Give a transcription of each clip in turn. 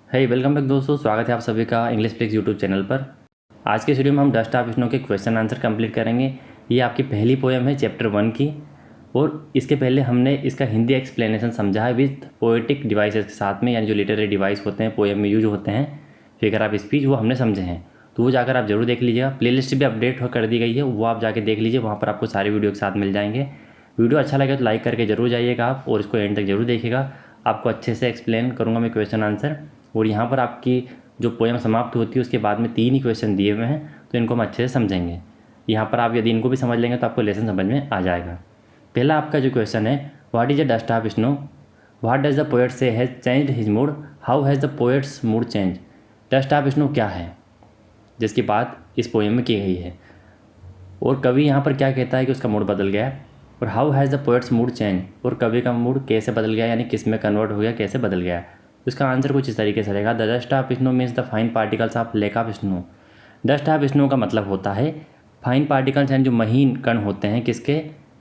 हे welcome back दोस्तों, स्वागत है आप सभी का इंग्लिश फ्लिक्स यूट्यूब चैनल पर। आज के वीडियो में हम डस्ट ऑफ स्नो के क्वेश्चन आंसर कंप्लीट करेंगे। ये आपकी पहली पोएम है चैप्टर 1 की, और इसके पहले हमने इसका हिंदी एक्सप्लेनेशन समझा है विथ पोएटिक डिवाइसेस के साथ में, यानी जो लिटरेरी डिवाइस होते हैं पोएम में यूज होते हैं, फिगर ऑफ स्पीच, वो हमने समझे हैं। तो वो जाकर आप जरूर देख लीजिएगा। प्लेलिस्ट भी अपडेट कर दी गई है, वो आप जाके देख लीजिए, वहाँ पर आपको सारे वीडियो के साथ मिल जाएंगे। वीडियो अच्छा लगे तो लाइक करके जरूर जाइएगा आप, और इसको एंड तक जरूर देखिएगा। आपको अच्छे से एक्सप्लेन करूँगा मैं क्वेश्चन आंसर। और यहाँ पर आपकी जो पोएम समाप्त होती है उसके बाद में 3 ही क्वेश्चन दिए हुए हैं, तो इनको हम अच्छे से समझेंगे। यहाँ पर आप यदि इनको भी समझ लेंगे तो आपको लेसन समझ में आ जाएगा। पहला आपका जो क्वेश्चन है, what is a dust of snow, what does the poet say has changed his mood, how has the poet's mood change. Dust of snow क्या है, जिसकी बात इस पोएम में की गई है, और कवि यहाँ पर क्या कहता है कि उसका मूड बदल गया। और how has the poet's mood change, और कवि का मूड कैसे बदल गया, यानी किस में कन्वर्ट हो गया, कैसे बदल गया। इसका आंसर कुछ इस तरीके से रहेगा, the dust of snow means the fine particles of lake of snow. Dust of snow का मतलब होता है फाइन पार्टिकल्स, यानी जो महीन कण होते हैं किसके,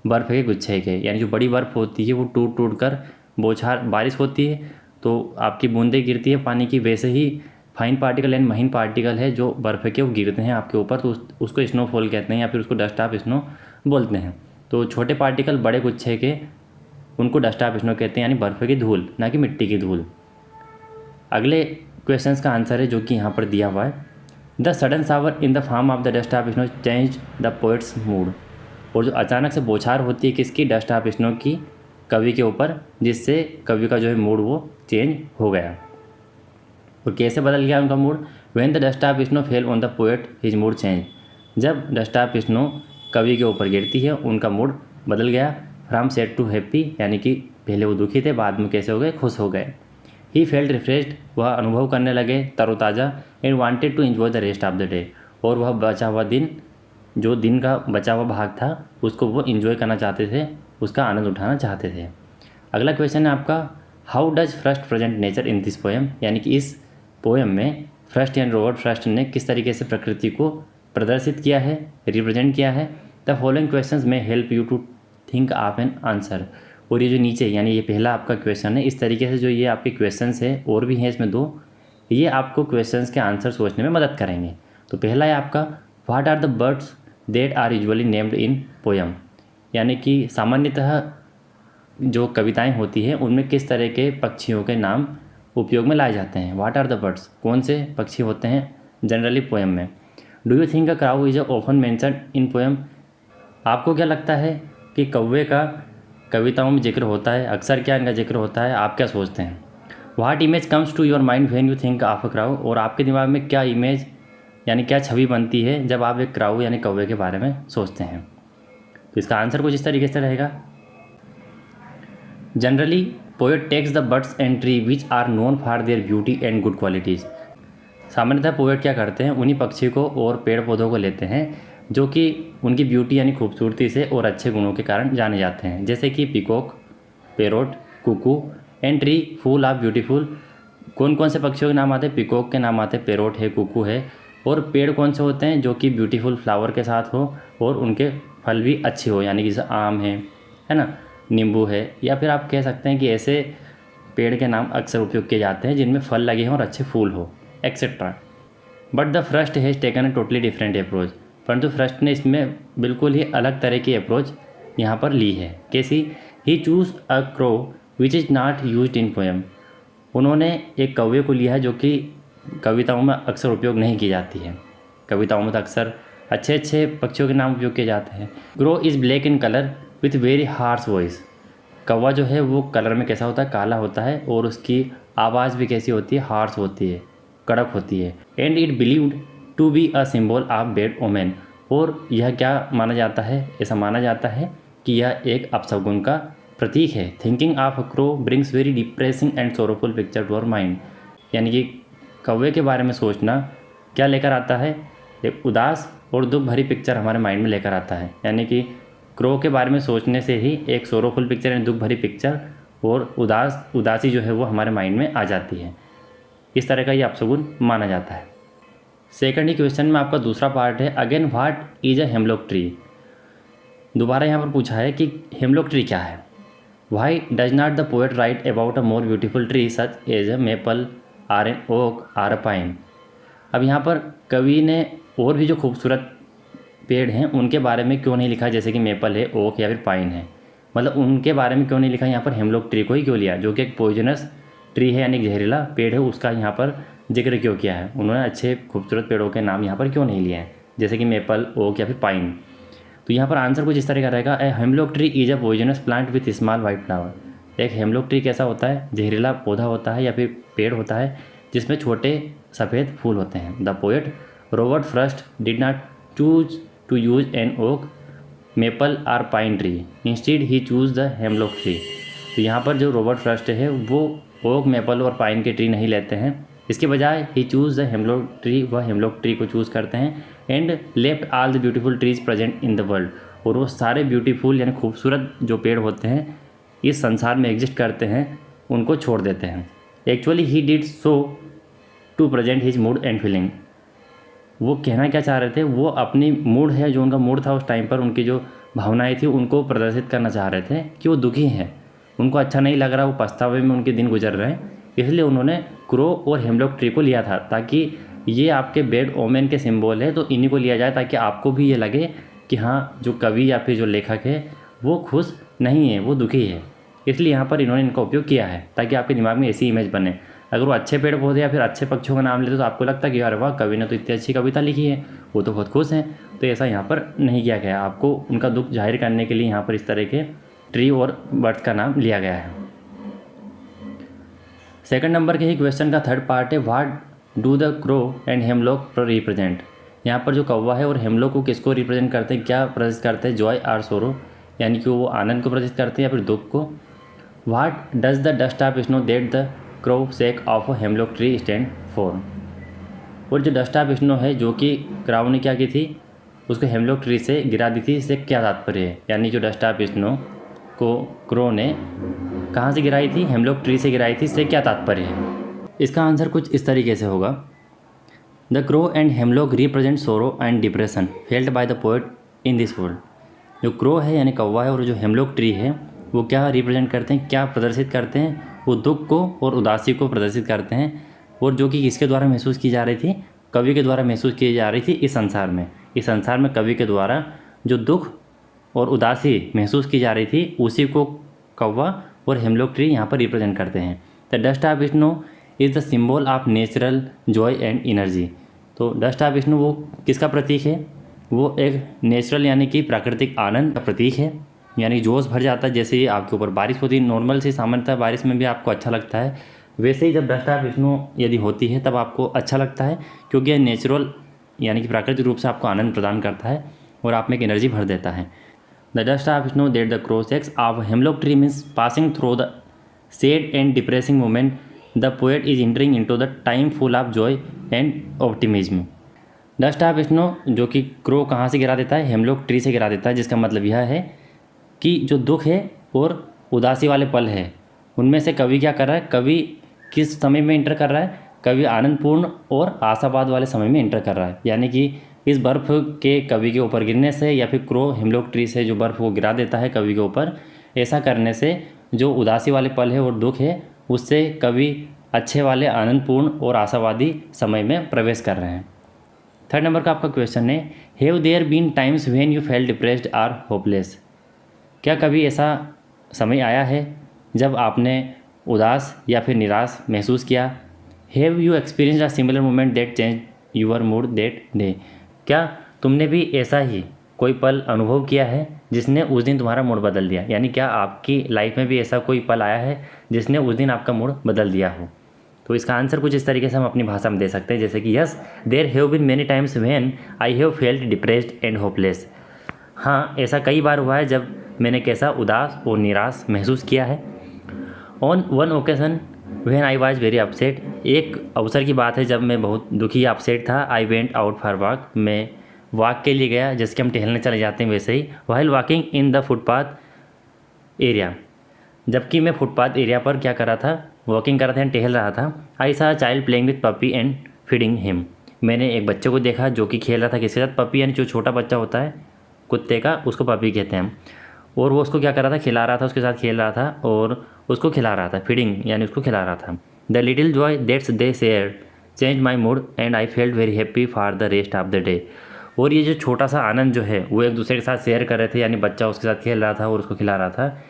बर्फ़ के गुच्छे के, यानी जो बड़ी बर्फ़ होती है वो टूट टूट कर बौछार बारिश होती है, तो आपकी बूंदें गिरती है पानी की, वैसे ही फाइन पार्टिकल यानी महीन पार्टिकल है जो बर्फ़ के वो गिरते हैं आपके ऊपर, तो उसको स्नोफॉल कहते हैं, या फिर उसको डस्ट ऑफ स्नो बोलते हैं। तो छोटे पार्टिकल बड़े गुच्छे के, उनको डस्ट ऑफ स्नो कहते हैं, यानी बर्फ़ की धूल, ना कि मिट्टी की धूल। अगले क्वेश्चंस का आंसर है जो कि यहाँ पर दिया हुआ है, the sudden shower in the form of the dust of snow change the poet's mood. और जो अचानक से बौछार होती है किसकी, डस्ट ऑफ स्नो की, कवि के ऊपर, जिससे कवि का जो है मूड वो चेंज हो गया। और कैसे बदल गया उनका mood, when the dust of snow fell on the poet his mood change. जब डस्ट ऑफ स्नो कवि के ऊपर गिरती है उनका मूड बदल गया। फ्रॉम सैड टू हैप्पी, यानी कि पहले वो दुखी थे, बाद में कैसे हो गए, खुश हो गए। ही फेल्ट रिफ्रेश्ड, वह अनुभव करने लगे तरोताज़ा। And wanted to enjoy the rest of the day, और वह बचा हुआ दिन, जो दिन का बचा हुआ भाग था, उसको वो इन्जॉय करना चाहते थे, उसका आनंद उठाना चाहते थे। अगला क्वेश्चन है आपका, how does first present nature in this poem, यानी कि इस पोएम में फ्रस्ट यानी रॉबर्ट फ्रस्ट ने किस तरीके से प्रकृति को प्रदर्शित किया है, रिप्रेजेंट किया है। द फॉलोइंग क्वेश्चंस में help you to think of an answer. और ये जो नीचे, यानी ये पहला आपका क्वेश्चन है, इस तरीके से जो ये आपके क्वेश्चंस है, और भी हैं इसमें 2, ये आपको क्वेश्चंस के आंसर सोचने में मदद करेंगे। तो पहला है आपका, what are the birds that are usually named in poem, यानी कि सामान्यतः जो कविताएं होती हैं उनमें किस तरह के पक्षियों के नाम उपयोग में लाए जाते हैं। व्हाट आर द बर्ड्स, कौन से पक्षी होते हैं जनरली पोएम में। Do you think a crow is often mentioned in poem, आपको क्या लगता है कि कौवे का कविताओं में जिक्र होता है, अक्सर क्या इनका जिक्र होता है, आप क्या सोचते हैं। What image comes to your mind when you think of a crow, और आपके दिमाग में क्या इमेज यानी क्या छवि बनती है जब आप एक क्राउ यानी कौवे के बारे में सोचते हैं। तो इसका आंसर कुछ इस तरीके से रहेगा, generally poet takes the birds and tree which are known for their beauty and good qualities. सामान्यतः पोएट क्या करते हैं, उन्हीं पक्षी को और पेड़ पौधों को लेते हैं जो कि उनकी ब्यूटी यानी खूबसूरती से और अच्छे गुणों के कारण जाने जाते हैं, जैसे कि peacock, parrot, cuckoo and tree full of beautiful. कौन कौन से पक्षियों के नाम आते हैं, पीकॉक के नाम आते हैं, पैरोट है, कुकू है। और पेड़ कौन से होते हैं, जो कि ब्यूटीफुल फ्लावर के साथ हो और उनके फल भी अच्छे हो, यानी कि जैसे आम है ना, नींबू है, या फिर आप कह सकते हैं कि ऐसे पेड़ के नाम अक्सर उपयोग किए जाते हैं जिनमें फल लगे हों और अच्छे फूल हो, etcetera. But the first has taken a totally different approach, परंतु फ्रस्ट ने इसमें बिल्कुल ही अलग तरह की अप्रोच यहाँ पर ली है। कैसी, he choose a crow which is not used in poem, उन्होंने एक कौवे को लिया है जो कि कविताओं में अक्सर उपयोग नहीं की जाती है। कविताओं में तो अक्सर अच्छे अच्छे पक्षियों के नाम उपयोग किए जाते हैं। Crow is black in colour with very harsh voice, कौवा जो है वो कलर में कैसा होता है, काला होता है, और उसकी आवाज़ भी कैसी होती है, हार्श होती है, कड़क होती है। And it believed to be a symbol of bad omen, और यह क्या माना जाता है, ऐसा माना जाता है कि यह एक अपशगुन का प्रतीक है। Thinking of a crow brings very depressing and sorrowful picture to our mind, यानी कि कौवे के बारे में सोचना क्या लेकर आता है, एक उदास और दुख भरी पिक्चर हमारे माइंड में लेकर आता है। यानी कि क्रो के बारे में सोचने से ही एक सोरोफुल पिक्चर यानी दुख भरी पिक्चर और उदासी जो है वो हमारे माइंड में आ जाती है। इस तरह का ये अपशगुन माना जाता है। सेकंड ही क्वेश्चन में आपका दूसरा पार्ट है, again what is a hemlock tree. दोबारा यहाँ पर पूछा है कि हेमलॉक ट्री क्या है। Why does not the poet write about a more beautiful tree such as a maple or an oak or pine. अब यहाँ पर कवि ने और भी जो खूबसूरत पेड़ हैं उनके बारे में क्यों नहीं लिखा, जैसे कि मेपल है, ओक या फिर पाइन है, मतलब उनके बारे में क्यों नहीं लिखा, यहाँ पर हेमलॉक ट्री को ही क्यों लिया, जो कि एक पॉइजनस ट्री है यानी जहरीला पेड़ है, उसका यहाँ पर जिक्र क्यों किया है। उन्होंने अच्छे खूबसूरत पेड़ों के नाम यहाँ पर क्यों नहीं लिए हैं, जैसे कि मेपल, ओक या फिर पाइन। तो यहाँ पर आंसर कुछ इस तरह का रहेगा, a hemlock tree is a poisonous plant with small white flower. एक हेमलॉक ट्री कैसा होता है, जहरीला पौधा होता है या फिर पेड़ होता है जिसमें छोटे सफ़ेद फूल होते हैं। The poet Robert Frost did not choose to use an oak, maple or pine tree, instead he choose the hemlock tree. तो यहाँ पर जो रॉबर्ट फ्रॉस्ट है वो ओक, मेपल और पाइन के ट्री नहीं लेते हैं, इसके बजाय he choose the hemlock tree, वह हेमलॉक ट्री को चूज़ करते हैं। And left all the beautiful trees present in the world, और वो सारे ब्यूटीफुल यानी खूबसूरत जो पेड़ होते हैं इस संसार में एग्जिस्ट करते हैं उनको छोड़ देते हैं। Actually he did so to present his mood and feeling. वो कहना क्या चाह रहे थे, वो अपनी मूड है, जो उनका मूड था उस टाइम पर, उनकी जो भावनाएं थी उनको प्रदर्शित करना चाह रहे थे कि वो दुखी हैं, उनको अच्छा नहीं लग रहा, वो पछतावे में उनके दिन गुजर रहे हैं। इसलिए उन्होंने क्रो और हेमलॉक ट्री को लिया था, ताकि ये आपके बैड ओमेन के सिंबल है, तो इन्हीं को लिया जाए ताकि आपको भी ये लगे कि हाँ जो कवि या फिर जो लेखक है वो खुश नहीं है, वो दुखी है। इसलिए यहाँ पर इन्होंने इनका उपयोग किया है ताकि आपके दिमाग में ऐसी इमेज बने। अगर वो अच्छे पेड़ पौधे या फिर अच्छे पक्षियों का नाम लेते तो आपको लगता कि यार वाह, कवि ने तो इतनी अच्छी कविता लिखी है, वो तो बहुत खुश हैं। तो ऐसा यहाँ पर नहीं किया गया, आपको उनका दुख जाहिर करने के लिए यहाँ पर इस तरह के ट्री और बर्ड्स का नाम लिया गया है। सेकंड नंबर के ही क्वेश्चन का थर्ड पार्ट है, what do the crow and hemlock represent. यहाँ पर जो कौवा है और हेमलॉक को किसको रिप्रेजेंट करते हैं, क्या प्रदर्शित करते हैं, जॉय आर सोरो, यानी कि वो आनंद को प्रदर्शित करते हैं या फिर दुख को। What does the dust of snow that the crow sake of hemlock tree stand for. और जो डस्ट ऑफ स्नो है जो कि क्राउ ने क्या की थी, उसको हेमलॉक ट्री से गिरा दी थी, इससे क्या तात्पर्य है, यानी जो डस्ट ऑफ स्नो को क्रो ने कहाँ से गिराई थी, हेमलॉक ट्री से गिराई थी, इससे क्या तात्पर्य है। इसका आंसर कुछ इस तरीके से होगा, the crow and hemlock represent sorrow and depression felt by the poet in this world. जो क्रो है यानी कौवा है और जो हेमलॉक ट्री है वो क्या रिप्रेजेंट करते हैं, क्या प्रदर्शित करते हैं, वो दुख को और उदासी को प्रदर्शित करते हैं, और जो कि किसके द्वारा महसूस की जा रही थी, कवि के द्वारा महसूस की जा रही थी इस संसार में। इस संसार में कवि के द्वारा जो दुख और उदासी महसूस की जा रही थी उसी को कौवा और हेमलॉक ट्री यहाँ पर रिप्रेजेंट करते हैं। The dust of snow is the symbol of natural Joy and energy. तो डस्ट ऑफ स्नो वो किसका प्रतीक है, वो एक नेचुरल यानी कि प्राकृतिक आनंद का प्रतीक है, यानी जोश भर जाता है। जैसे ही आपके ऊपर बारिश होती है, नॉर्मल सी सामान्यतः बारिश में भी आपको अच्छा लगता है, वैसे ही जब डस्ट ऑफ स्नो यदि होती है तब आपको अच्छा लगता है, क्योंकि यह नेचुरल यानी कि प्राकृतिक रूप से आपको आनंद प्रदान करता है और आप में एक एनर्जी भर देता है। The dust of snow that the crow sex of hemlock tree means passing through the sad and depressing moment, the poet is entering into the time full of Joy and optimism. Dust of snow जो कि crow कहाँ से गिरा देता है, hemlock tree से गिरा देता है, जिसका मतलब यह है कि जो दुख है और उदासी वाले पल है उनमें से कवि क्या कर रहा है, कवि किस समय में इंटर कर रहा है, कवि आनंदपूर्ण और आशावाद वाले समय में इंटर कर रहा है। यानी कि इस बर्फ़ के कवि के ऊपर गिरने से या फिर क्रो हेमलॉक ट्री से जो बर्फ़ को गिरा देता है कवि के ऊपर, ऐसा करने से जो उदासी वाले पल है और दुख है उससे कवि अच्छे वाले आनंदपूर्ण और आशावादी समय में प्रवेश कर रहे हैं। थर्ड नंबर का आपका क्वेश्चन है, have there been times when you felt depressed or hopeless. क्या कभी ऐसा समय आया है जब आपने उदास या फिर निराश महसूस किया। Have you experienced a similar moment that change your mood that day. क्या तुमने भी ऐसा ही कोई पल अनुभव किया है जिसने उस दिन तुम्हारा मूड बदल दिया, यानी क्या आपकी लाइफ में भी ऐसा कोई पल आया है जिसने उस दिन आपका मूड बदल दिया हो। तो इसका आंसर कुछ इस तरीके से हम अपनी भाषा में दे सकते हैं, जैसे कि yes there have been many times when I have felt depressed and hopeless. हाँ, ऐसा कई बार हुआ है जब मैंने कैसा उदास और निराश महसूस किया है। On one occasion when I was very upset. एक अवसर की बात है जब मैं बहुत दुखी या अपसेट था। I went out for walk. मैं वॉक के लिए गया, जैसे कि हम टहलने चले जाते हैं वैसे ही। While walking in the footpath area, जबकि मैं फुटपाथ एरिया पर क्या कर रहा था, वॉकिंग कर रहा था, टहल रहा था। आई सा child playing with puppy and feeding him. मैंने एक बच्चे को देखा जो कि खेल रहा था किसके साथ, पपी यानी जो छोटा बच्चा होता है कुत्ते का, उसको पपी कहते हैं। और वो उसको क्या कर रहा था, खिला रहा था, उसके साथ खेल रहा था और उसको खिला रहा था। फीडिंग यानी उसको खिला रहा था। The little Joy that's they share change my mood and I felt very happy for the rest of the day. और ये जो छोटा सा आनंद जो है वो एक दूसरे के साथ शेयर कर रहे थे, यानी बच्चा उसके साथ खेल रहा था और उसको खिला रहा था,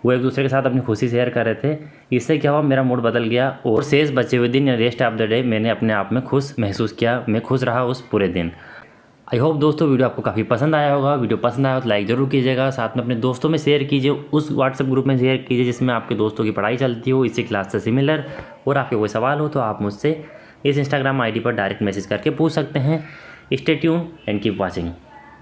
वो एक दूसरे के साथ अपनी खुशी शेयर कर रहे थे। इससे क्या हुआ, मेरा मूड बदल गया और शेष बचे हुए दिन या रेस्ट ऑफ द डे मैंने अपने आप में खुश महसूस किया, मैं खुश रहा उस पूरे दिन। आई होप दोस्तों वीडियो आपको काफ़ी पसंद आया होगा। वीडियो पसंद आया हो तो लाइक ज़रूर कीजिएगा, साथ में अपने दोस्तों में शेयर कीजिए, उस व्हाट्सएप ग्रुप में शेयर कीजिए जिसमें आपके दोस्तों की पढ़ाई चलती हो इसी क्लास से सिमिलर। और आपके कोई सवाल हो तो आप मुझसे इस इंस्टाग्राम आईडी पर डायरेक्ट मैसेज करके पूछ सकते हैं। Stay tune and keep watching.